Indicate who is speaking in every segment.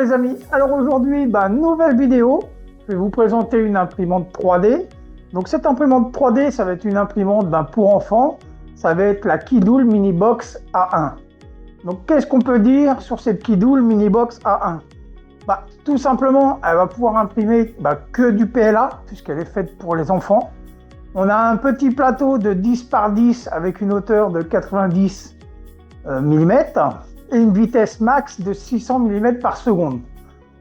Speaker 1: les amis, alors aujourd'hui, nouvelle vidéo, je vais vous présenter une imprimante 3D. Donc cette imprimante 3D, ça va être une imprimante pour enfants, ça va être la Kidoul Minibox A1. Donc qu'est-ce qu'on peut dire sur cette Kidoul Minibox A1? Tout simplement, elle va pouvoir imprimer que du PLA, puisqu'elle est faite pour les enfants. On a un petit plateau de 10 par 10 avec une hauteur de 90 mm et une vitesse max de 600 mm par seconde.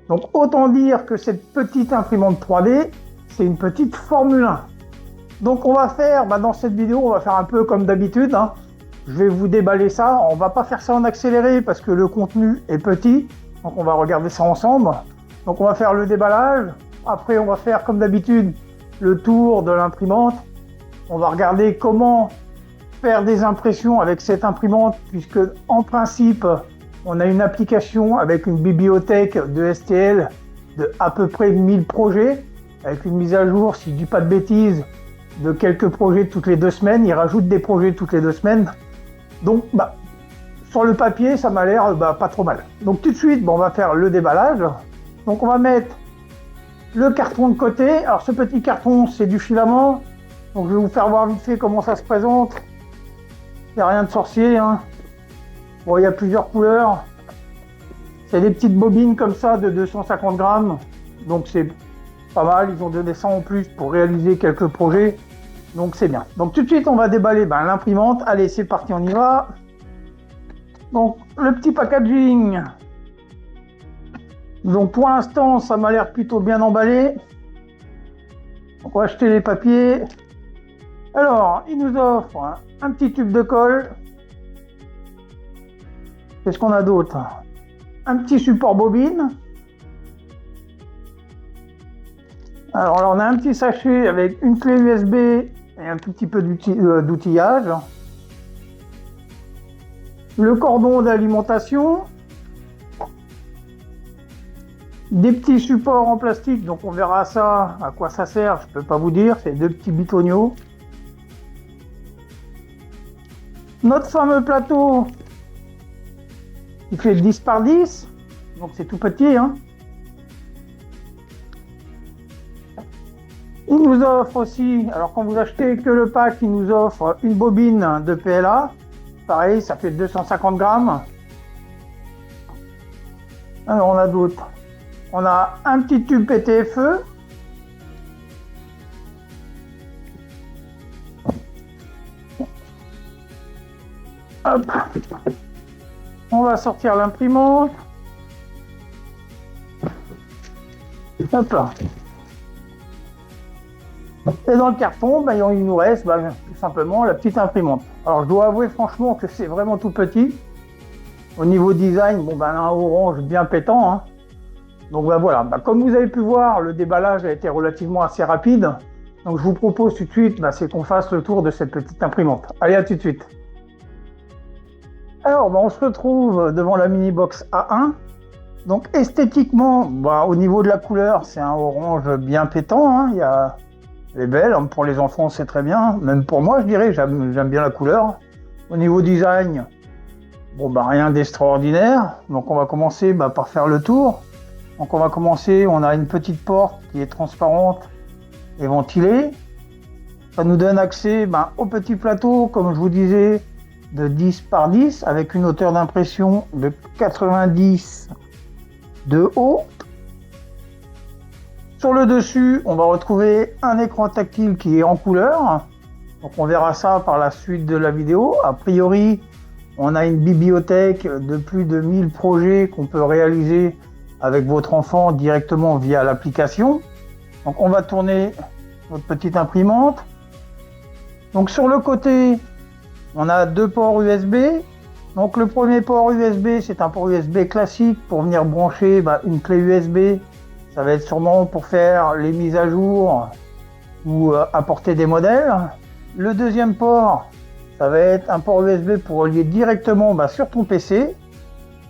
Speaker 1: Donc autant dire que cette petite imprimante 3D, c'est une petite Formule 1. Donc on va faire, dans cette vidéo, on va faire un peu comme d'habitude. Je vais vous déballer ça. On va pas faire ça en accéléré parce que le contenu est petit. Donc on va regarder ça ensemble. Donc on va faire le déballage. Après on va faire comme d'habitude le tour de l'imprimante. On va regarder comment faire des impressions avec cette imprimante, puisque en principe on a une application avec une bibliothèque de STL de à peu près 1000 projets, avec une mise à jour, si je dis pas de bêtises, de quelques projets toutes les 2 semaines. Ils rajoutent des projets toutes les 2 semaines. Donc sur le papier ça m'a l'air pas trop mal. Donc tout de suite on va faire le déballage. Donc on va mettre le carton de côté. Alors ce petit carton c'est du filament. Donc je vais vous faire voir vite fait comment ça se présente. Il n'y a rien de sorcier. Bon, il y a plusieurs couleurs. C'est des petites bobines comme ça de 250 grammes. Donc c'est pas mal. Ils ont donné ça en plus pour réaliser quelques projets. Donc c'est bien. Donc tout de suite on va déballer l'imprimante. Allez, c'est parti, on y va. Donc le petit packaging. Donc pour l'instant ça m'a l'air plutôt bien emballé. Donc on va acheter les papiers. Alors, il nous offre un petit tube de colle. Qu'est-ce qu'on a d'autre? Un petit support bobine. Alors là, on a un petit sachet avec une clé USB et un tout petit peu d'outillage. Le cordon d'alimentation. Des petits supports en plastique, donc on verra ça, à quoi ça sert, je peux pas vous dire, c'est 2 petits bitoniaux. Notre fameux plateau, il fait 10 par 10, donc c'est tout petit. Il nous offre aussi, alors quand vous achetez que le pack, il nous offre une bobine de PLA. Pareil, ça fait 250 grammes. Alors on a d'autres. On a un petit tube PTFE. Hop. On va sortir l'imprimante. Hop là. Et dans le carton, il nous reste tout simplement la petite imprimante. Alors je dois avouer franchement que c'est vraiment tout petit. Au niveau design, un orange bien pétant. Donc voilà, comme vous avez pu voir, le déballage a été relativement assez rapide. Donc je vous propose tout de suite, c'est qu'on fasse le tour de cette petite imprimante. Allez, à tout de suite. Alors, on se retrouve devant la Minibox A1. Donc esthétiquement, au niveau de la couleur, c'est un orange bien pétant. Elle est belle, pour les enfants c'est très bien. Même pour moi, je dirais, j'aime bien la couleur. Au niveau design, rien d'extraordinaire. Donc on va commencer par faire le tour. Donc on va commencer, on a une petite porte qui est transparente et ventilée. Ça nous donne accès au petit plateau, comme je vous disais, de 10 par 10 avec une hauteur d'impression de 90 de haut. Sur le dessus, on va retrouver un écran tactile qui est en couleur. Donc on verra ça par la suite de la vidéo. A priori, on a une bibliothèque de plus de 1000 projets qu'on peut réaliser avec votre enfant directement via l'application. Donc on va tourner notre petite imprimante. Donc sur le côté, on a 2 ports USB. Donc le premier port USB, c'est un port USB classique pour venir brancher une clé USB. Ça va être sûrement pour faire les mises à jour ou apporter des modèles. Le deuxième port, ça va être un port USB pour relier directement sur ton PC.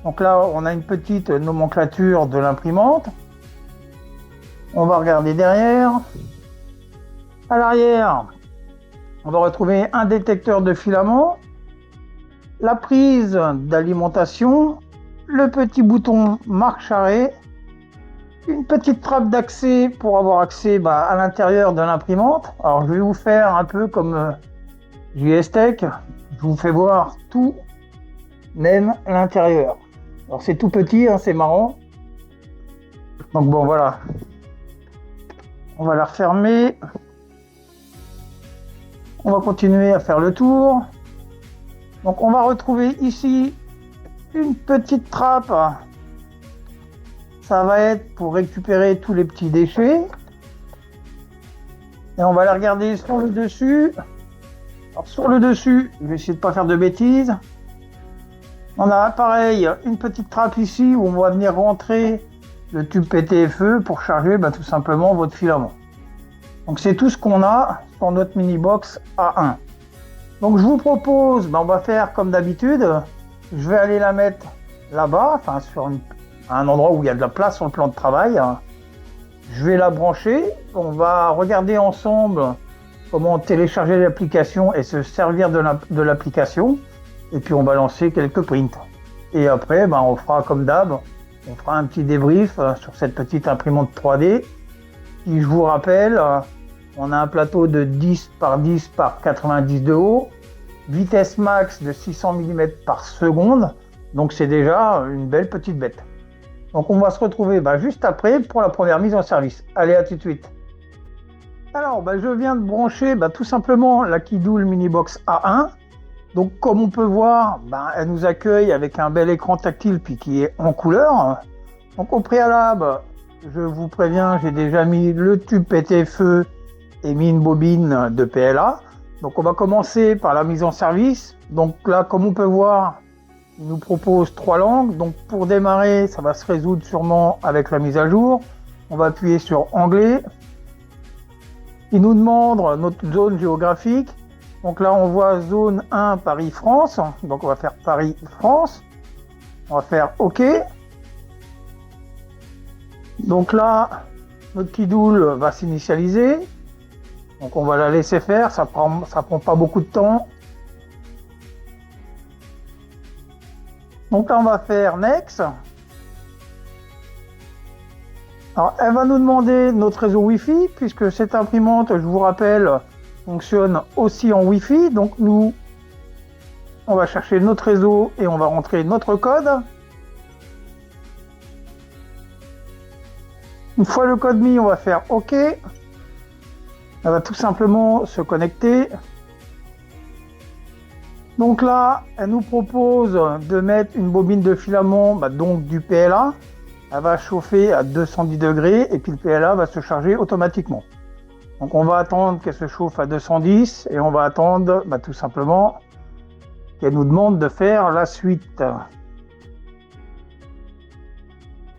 Speaker 1: Donc là, on a une petite nomenclature de l'imprimante. On va regarder derrière. À l'arrière, on va retrouver un détecteur de filament, la prise d'alimentation, le petit bouton marche-arrêt une petite trappe d'accès pour avoir accès à l'intérieur de l'imprimante. Alors je vais vous faire un peu comme JS Tech, je vous fais voir tout, même l'intérieur. Alors c'est tout petit, hein, c'est marrant. Donc bon voilà, on va la refermer. On va continuer à faire le tour. Donc on va retrouver ici une petite trappe. Ça va être pour récupérer tous les petits déchets. Et on va la regarder sur le dessus. Alors sur le dessus, je vais essayer de ne pas faire de bêtises. On a pareil une petite trappe ici où on va venir rentrer le tube PTFE pour charger tout simplement votre filament. Donc c'est tout ce qu'on a sur notre mini box A1. Donc je vous propose, on va faire comme d'habitude. Je vais aller la mettre là-bas, sur un endroit où il y a de la place sur le plan de travail. Je vais la brancher. On va regarder ensemble comment télécharger l'application et se servir de l'application. Et puis on va lancer quelques prints. Et après, on fera comme d'hab, on fera un petit débrief sur cette petite imprimante 3D. Qui, je vous rappelle, on a un plateau de 10 par 10 par 90 de haut, vitesse max de 600 mm par seconde. Donc c'est déjà une belle petite bête. Donc on va se retrouver juste après pour la première mise en service. Allez, à tout de suite. Alors je viens de brancher tout simplement la Kidoul Minibox A1. Donc comme on peut voir, elle nous accueille avec un bel écran tactile puis qui est en couleur. Donc au préalable, je vous préviens, j'ai déjà mis le tube PTFE et mis une bobine de PLA. Donc on va commencer par la mise en service. Donc là, comme on peut voir, il nous propose 3 langues. Donc pour démarrer, ça va se résoudre sûrement avec la mise à jour. On va appuyer sur anglais. Il nous demande notre zone géographique. Donc là, on voit zone 1 Paris-France. Donc on va faire Paris-France. On va faire OK. Donc là, notre Kidoul va s'initialiser. Donc on va la laisser faire, ça prend pas beaucoup de temps. Donc là on va faire Next. Alors elle va nous demander notre réseau Wi-Fi, puisque cette imprimante, je vous rappelle, fonctionne aussi en Wi-Fi. Donc nous, on va chercher notre réseau et on va rentrer notre code. Une fois le code mis, on va faire OK. Elle va tout simplement se connecter. Donc là, elle nous propose de mettre une bobine de filament, donc du PLA. Elle va chauffer à 210 degrés et puis le PLA va se charger automatiquement. Donc on va attendre qu'elle se chauffe à 210 et on va attendre tout simplement qu'elle nous demande de faire la suite.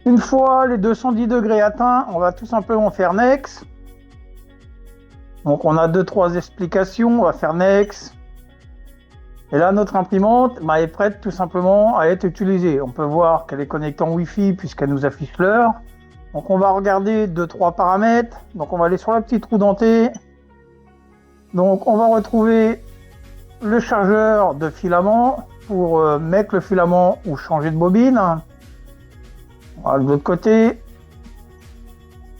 Speaker 1: Une fois les 210 degrés atteints, on va tout simplement faire Next. Donc on a 2-3 explications, on va faire Next. Et là notre imprimante est prête tout simplement à être utilisée. On peut voir qu'elle est connectée en Wi-Fi puisqu'elle nous affiche l'heure. Donc on va regarder 2-3 paramètres. Donc on va aller sur la petite roue dentée. Donc on va retrouver le chargeur de filament pour mettre le filament ou changer de bobine. Voilà, de l'autre côté.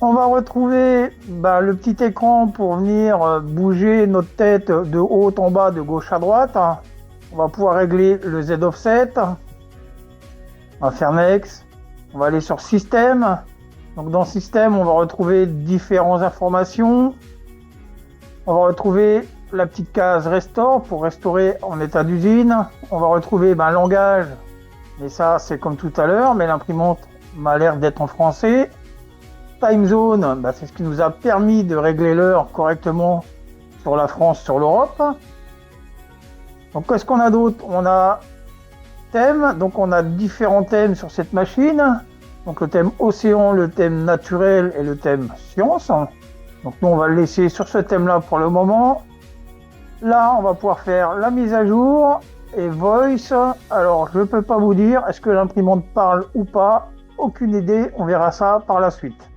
Speaker 1: On va retrouver le petit écran pour venir bouger notre tête de haut en bas, de gauche à droite. On va pouvoir régler le Z offset. On va faire Next. On va aller sur Système. Donc dans Système, on va retrouver différentes informations. On va retrouver la petite case Restore pour restaurer en état d'usine. On va retrouver langage. Mais ça, c'est comme tout à l'heure, mais l'imprimante m'a l'air d'être en français. Time Zone, c'est ce qui nous a permis de régler l'heure correctement sur la France, sur l'Europe. Donc qu'est-ce qu'on a d'autre? On a thème, donc on a différents thèmes sur cette machine. Donc le thème océan, le thème naturel et le thème science. Donc nous on va le laisser sur ce thème-là pour le moment. Là on va pouvoir faire la mise à jour et voice. Alors je ne peux pas vous dire est-ce que l'imprimante parle ou pas, aucune idée, on verra ça par la suite.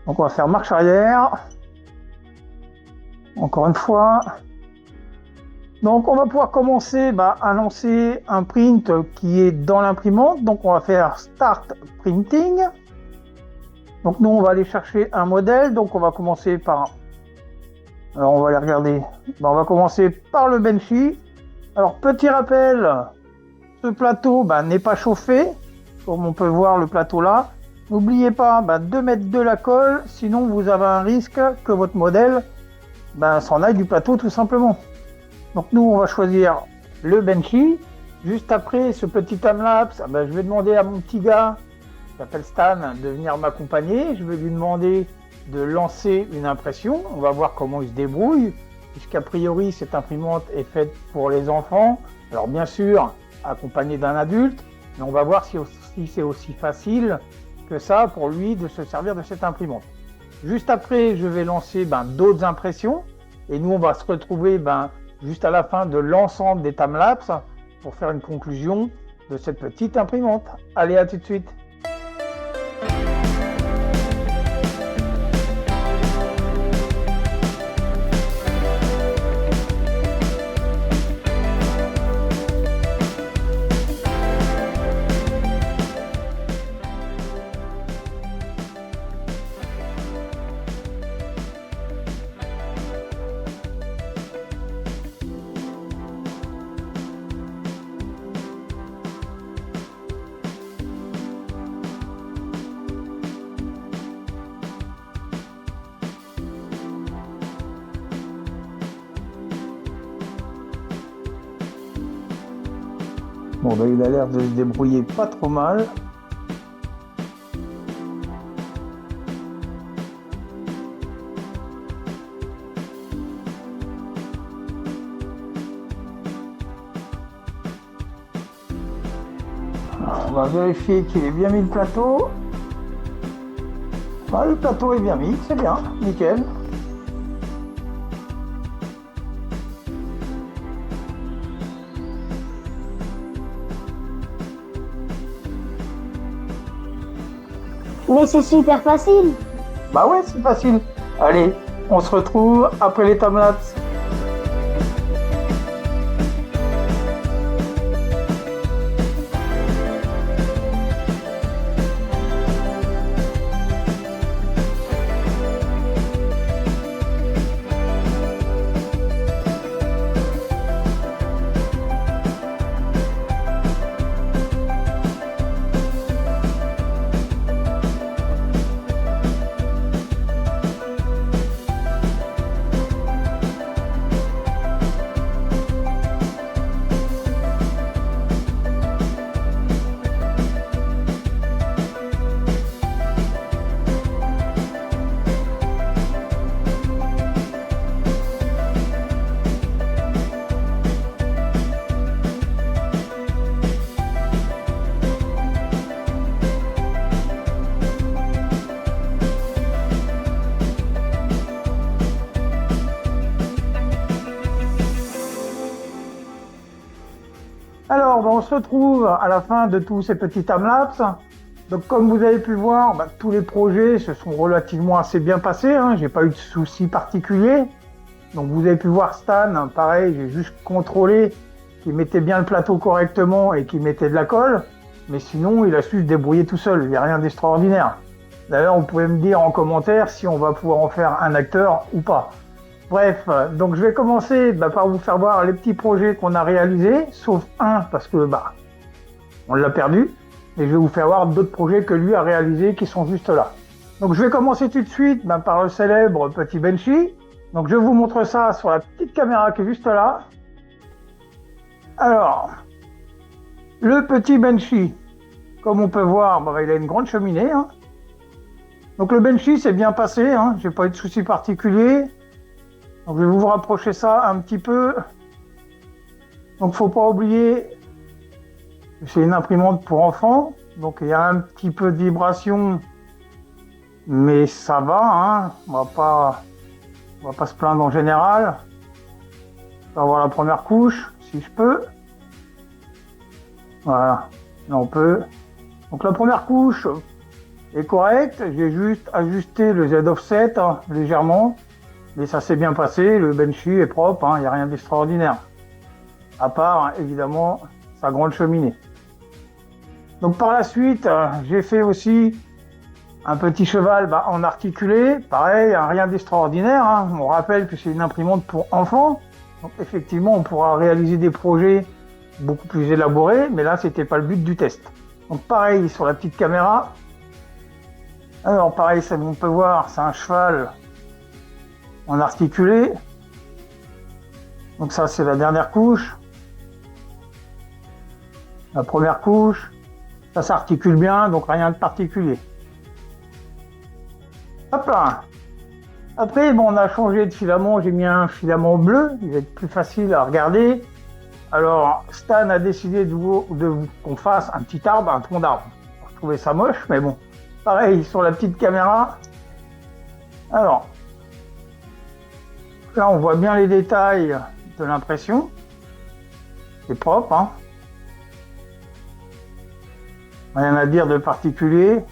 Speaker 1: Donc on va faire marche arrière. Encore une fois. Donc on va pouvoir commencer à lancer un print qui est dans l'imprimante. Donc on va faire Start Printing. Donc nous, on va aller chercher un modèle. Donc on va commencer par... Alors on va aller regarder. On va commencer par le Benchy. Alors petit rappel, ce plateau n'est pas chauffé. Comme on peut voir le plateau là. N'oubliez pas de mettre de la colle. Sinon vous avez un risque que votre modèle s'en aille du plateau tout simplement. Donc nous, on va choisir le Benchy. Juste après ce petit timelapse, je vais demander à mon petit gars, qui s'appelle Stan, de venir m'accompagner. Je vais lui demander de lancer une impression. On va voir comment il se débrouille, puisqu'a priori, cette imprimante est faite pour les enfants. Alors bien sûr, accompagné d'un adulte, mais on va voir si c'est aussi facile que ça pour lui de se servir de cette imprimante. Juste après, je vais lancer d'autres impressions. Et nous, on va se retrouver juste à la fin de l'ensemble des timelapses pour faire une conclusion de cette petite imprimante. Allez, à tout de suite. Bon, il a l'air de se débrouiller pas trop mal. Alors, on va vérifier qu'il ait bien mis le plateau. Le plateau est bien mis, c'est bien, nickel.
Speaker 2: Mais c'est super facile.
Speaker 1: Ouais, c'est facile. Allez, on se retrouve après les timelapses. Alors, on se retrouve à la fin de tous ces petits timelapses. Donc, comme vous avez pu voir, tous les projets se sont relativement assez bien passés. J'ai pas eu de soucis particuliers. Donc, vous avez pu voir Stan, pareil, j'ai juste contrôlé qu'il mettait bien le plateau correctement et qu'il mettait de la colle. Mais sinon, il a su se débrouiller tout seul. Il n'y a rien d'extraordinaire. D'ailleurs, vous pouvez me dire en commentaire si on va pouvoir en faire un acteur ou pas. Bref, donc je vais commencer par vous faire voir les petits projets qu'on a réalisés, sauf un parce que on l'a perdu, et je vais vous faire voir d'autres projets que lui a réalisés qui sont juste là. Donc je vais commencer tout de suite par le célèbre petit Benchy. Donc je vous montre ça sur la petite caméra qui est juste là. Alors, le petit Benchy, comme on peut voir, il a une grande cheminée. Donc le Benchy s'est bien passé, j'ai pas eu de soucis particuliers. Donc je vais vous rapprocher ça un petit peu. Donc faut pas oublier que c'est une imprimante pour enfants. Donc il y a un petit peu de vibration, mais ça va, on va pas se plaindre en général. On va voir la première couche, si je peux. Voilà, là on peut. Donc la première couche est correcte. J'ai juste ajusté le Z-offset légèrement. Mais ça s'est bien passé, le Benchy est propre, il n'y a rien d'extraordinaire. À part, évidemment, sa grande cheminée. Donc par la suite, j'ai fait aussi Un petit cheval en articulé, pareil, hein, rien d'extraordinaire. Hein. On rappelle que c'est une imprimante pour enfants. Donc effectivement, on pourra réaliser des projets beaucoup plus élaborés, mais là, c'était pas le but du test. Donc pareil, sur la petite caméra. Alors pareil, ça, on peut voir, c'est un cheval en articulé. Donc ça, c'est la dernière couche. La première couche. Ça s'articule bien, donc rien de particulier. Hop là. Après, bon, on a changé de filament. J'ai mis un filament bleu. Il va être plus facile à regarder. Alors, Stan a décidé qu'on fasse un petit arbre, un tronc d'arbre. Je trouvais ça moche, mais bon. Pareil, sur la petite caméra. Alors, là, on voit bien les détails de l'impression. C'est propre, hein. Rien à dire de particulier.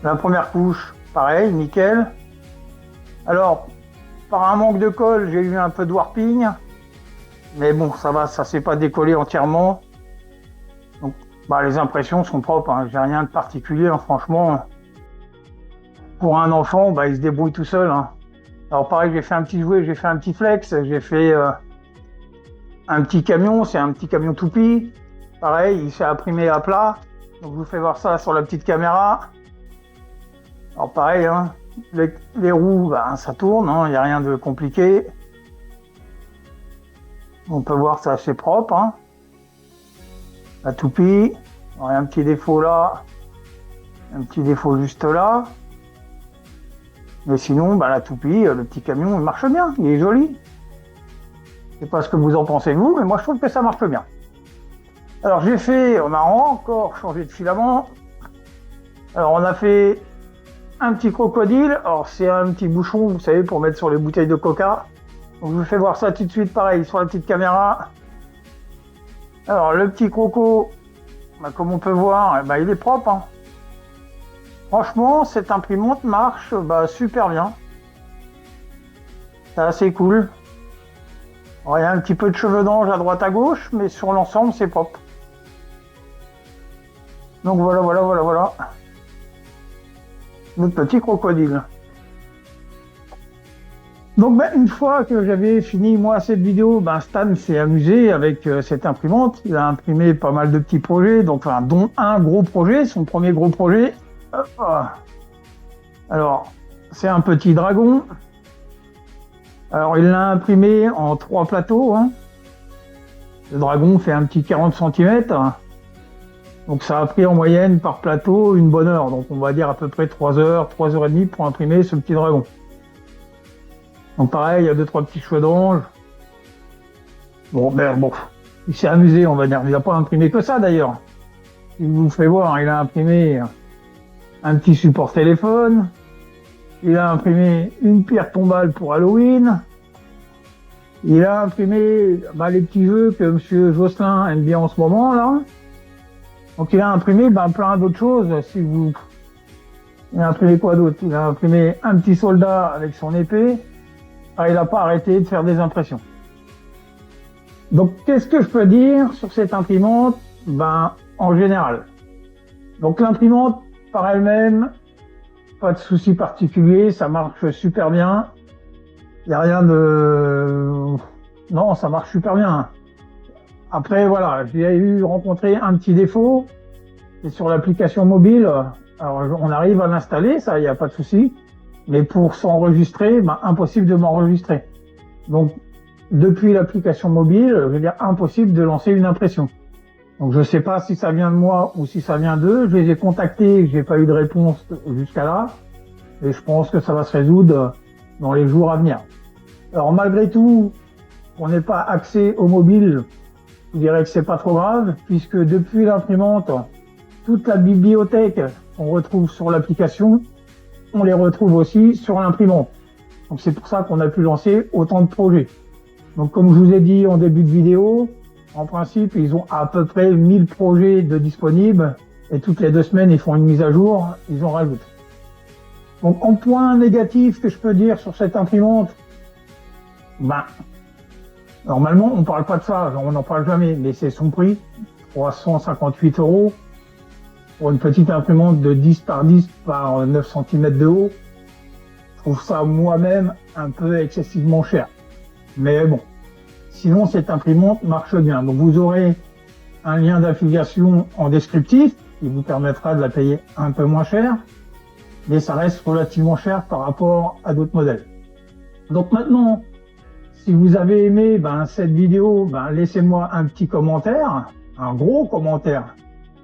Speaker 1: La première couche, pareil, nickel. Alors, par un manque de colle, j'ai eu un peu de warping. Mais bon, ça va, ça s'est pas décollé entièrement. Donc, les impressions sont propres, hein. J'ai rien de particulier, hein, franchement. Pour un enfant, il se débrouille tout seul, hein. Alors pareil, j'ai fait un petit jouet, j'ai fait un petit flex, j'ai fait un petit camion, c'est un petit camion toupie. Pareil, il s'est imprimé à plat. Donc je vous fais voir ça sur la petite caméra. Alors pareil, hein, les roues, ça tourne, hein, il n'y a rien de compliqué. On peut voir ça assez propre, hein. La toupie, alors, il y a un petit défaut là, un petit défaut juste là. Mais sinon, la toupie, le petit camion, il marche bien, il est joli. Je sais pas ce que vous en pensez vous, mais moi je trouve que ça marche bien. Alors on a encore changé de filament. Alors on a fait un petit crocodile. Alors c'est un petit bouchon, vous savez, pour mettre sur les bouteilles de coca. Donc je vous fais voir ça tout de suite, pareil, sur la petite caméra. Alors le petit croco, comme on peut voir, il est propre, hein. Franchement, cette imprimante marche super bien. C'est assez cool. Alors, il y a un petit peu de cheveux d'ange à droite à gauche, mais sur l'ensemble, c'est propre. Donc voilà. Notre petit crocodile. Donc une fois que j'avais fini moi cette vidéo, Stan s'est amusé avec cette imprimante. Il a imprimé pas mal de petits projets, dont un gros projet, son premier gros projet. Alors, c'est un petit dragon. Alors, il l'a imprimé en 3 plateaux, hein. Le dragon fait un petit 40 cm. Donc, ça a pris en moyenne par plateau une bonne heure. Donc, on va dire à peu près 3 heures, 3 heures et demie pour imprimer ce petit dragon. Donc, pareil, il y a 2-3 petits cheveux d'ange. Bon, il s'est amusé, on va dire. Il n'a pas imprimé que ça, d'ailleurs. Il vous fait voir, il a imprimé un petit support téléphone. Il a imprimé une pierre tombale pour Halloween. Il a imprimé les petits jeux que Monsieur Josselin aime bien en ce moment, là. Donc il a imprimé plein d'autres choses. Il a imprimé quoi d'autre? Il a imprimé un petit soldat avec son épée. Il n'a pas arrêté de faire des impressions. Donc qu'est-ce que je peux dire sur cette imprimante? En général. Donc l'imprimante par elle-même, pas de souci particulier, ça marche super bien. Il n'y a rien de... Non, ça marche super bien. Après, voilà, j'ai rencontré un petit défaut. C'est sur l'application mobile. Alors, on arrive à l'installer, ça, il n'y a pas de souci. Mais pour s'enregistrer, impossible de m'enregistrer. Donc, depuis l'application mobile, je veux dire, impossible de lancer une impression. Donc, je ne sais pas si ça vient de moi ou si ça vient d'eux. Je les ai contactés, j'ai pas eu de réponse jusqu'à là. Et je pense que ça va se résoudre dans les jours à venir. Alors, malgré tout, on n'est pas accès au mobile. Je dirais que c'est pas trop grave, puisque depuis l'imprimante, toute la bibliothèque qu'on retrouve sur l'application, on les retrouve aussi sur l'imprimante. Donc, c'est pour ça qu'on a pu lancer autant de projets. Donc, comme je vous ai dit en début de vidéo, en principe, ils ont à peu près 1000 projets de disponibles et toutes les 2 semaines, ils font une mise à jour, ils en rajoutent. Donc, en point négatif que je peux dire sur cette imprimante, normalement, on parle pas de ça, on n'en parle jamais, mais c'est son prix, 358 €. Pour une petite imprimante de 10 par 10 par 9 cm de haut, je trouve ça moi-même un peu excessivement cher. Mais bon, sinon cette imprimante marche bien. Donc vous aurez un lien d'affiliation en descriptif qui vous permettra de la payer un peu moins cher, mais ça reste relativement cher par rapport à d'autres modèles. Donc maintenant, si vous avez aimé cette vidéo, laissez-moi un petit commentaire, un gros commentaire,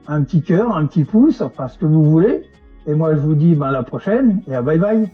Speaker 1: un petit cœur, un petit pouce, enfin ce que vous voulez. Et moi je vous dis à la prochaine et à bye bye.